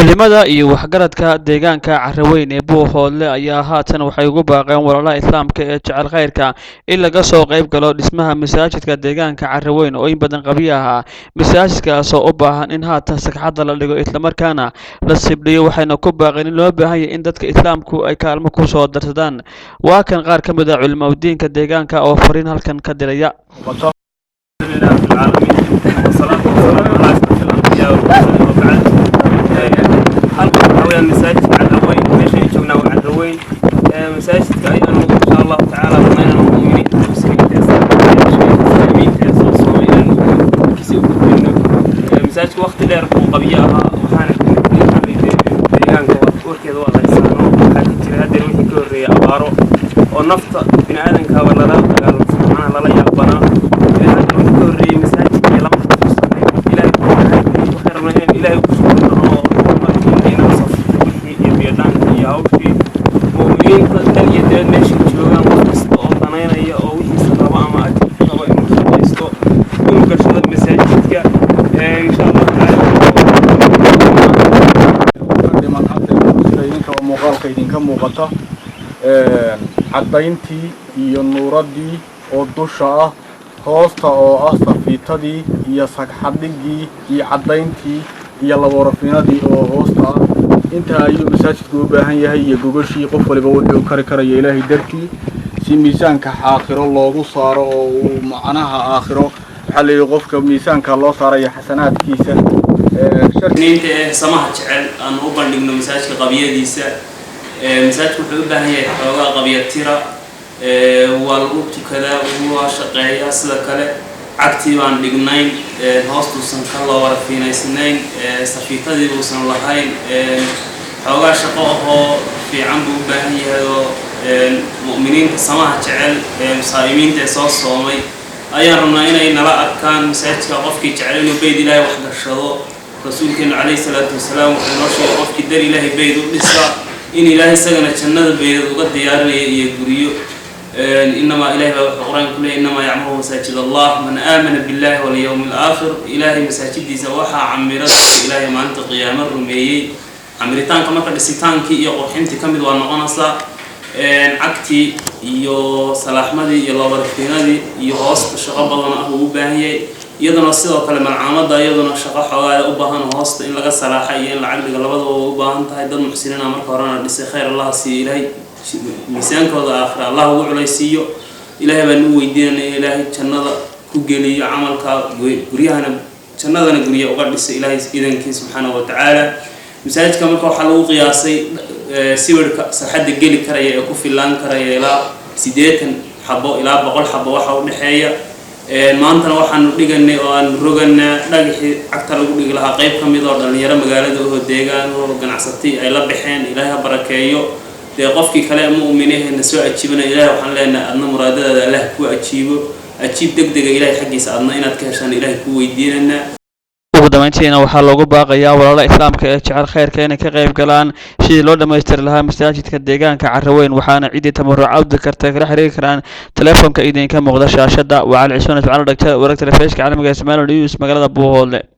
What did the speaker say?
Culimada iyo waxgaradka deegaanka Carraweyn ee Buuhoodle ayaa haatan waxay ugu baaqeen walaalaha Islaamka ee jecel khayrka in laga soo qayb galo dhismaha masaajidka deegaanka Carraweyn oo in badan qabiyo ahaa. Masaajidkaas oo u baahan in haatan sagxadda la dhigo isla markaana la sibdhiyo, waxayna ku baaqeen in loo baahan yahay in dadka Islaamku ay kaalmo ku soo darsadaan. Waa kan qaar ka mid ah culimadiinka deegaanka oo fariin halkan ka diraya. مساجد عدوين ماشي جونا وعدوين مساجد أيضا إن شاء الله تعالى بما أن المؤمنين المسلمين مساجد وقت لا يركوا قبيعها وحنا ديان كوركي ذو الله يسلمه حكيت هذا الوحي كوري أبارو ونفط بين آدم كابر لا قالوا سبحان الله يقبنا هذا الوحي كوري مساجد يلا إلهي وخير من إلهي tan iyo dad meesha joogaan wax kasta oo danaynaya oo wixiisa raba ama raba inuu shaqaysto inuu gashado masaajidka insha Allah taala muuqaalka idinka muuqata cadayntii iyo nuuradii oo dusha ah hoosta oo ah safiitadii iyo sagxadhigii iyo cadayntii iyo laborafinadii oo hoosta ah inta ayuu masaajidku u baahan yahay iyo gogashii qof waliba wuxuu kari karayo Ilaahay dartii si miisaanka aakhiro loogu saaro oo macnaha aakhiro waxa la yiraahdo qofka miisaanka loo saarayo xasanaadkiisa sharniinta samaha jecel aan u bandhigno masaajidka qabiyadiisa masaajidku wuxuu u baahan yahay xoogaa qabiyatira waa lagu tukadaa waa shaqeeyaa sida kale cagtii baan dhignayn hoostuusan ka loo warafiinaysnayn safiitadii uusan lahayn xoogaa shaqo ahoo fiican buu u baahan yahay oo mu'miniinta samaha jecel musaa'imiinta ee soo soomay ayaan rabnaa inay nala arkaan masaajidka qofkii jecel inuu beyd ilaahay wax gashado rasuulkeenu calayhi salaatu wasalaam wuxuu noo sheegay qofkii dar ilaahay beyd u dhisa in ilaahay isagana jannada beydad uga diyaarinaya iyo guryo إنما إلهي القرآن كله إنما يعمر مساجد الله من آمن بالله واليوم الآخر إلهي مساجد زواحة عمرت إلهي ما أنت قيام الرميي عمرتان كما قد ستان كي يقول حمتي كم دوان نقنصلا عكتي يو صلاح مدي يلا برفينا دي يهوست شغب الله أبو باهي يدنا الصيغة كلمة العامضة يدنا الشقة حوالي أباهن هوست إن لقى صلاحيين العقل قلبه وأباهن تهدد محسنين أمر كورانا لسي خير الله سي إلهي ميسانك وضع آخر الله وعليسيو إلهي بأنه ويدينا إلهي جنة كجلي عملك قريهنا جنة قريه وقدس إلهي إذن كي سبحانه وتعالى مساجد كملك وحلو قياسي سيور سحد الجلي كريه يكوف اللان كريه إلى سيدات حبوا إلى بقول حبوا وحول نحية ما أنت وحن رجعنا وأن رجعنا نجح أكثر رجع لها قيب كم يدور دنيا يرى مجالده هو ديجان وجنا عصتي إلى بحين إلهي بركايو قفكي كلام مؤمنه النسوء أتشيبنا إلهي وحن لنا أن مراد الله كو أتشيب دق إلهي حقي سألنا إن أتكهشان إلهي كو يديننا ugu dambeyntiina waxaa loogu baaqayaa walaalaha Islaamka ee jecel khayrka inay ka qayb galaan sidii loo dhameystiri lahaa masaajidka deegaanka Carraweyn waxaana cidii tabarucaad karta kala xiriiri karaan telefoonka idinka muuqda shaashada waa Cali Cismaan Jacayl dhagta wararka telefishinka caalamiga ee Soomaaliya News magaalada Buuhoodle.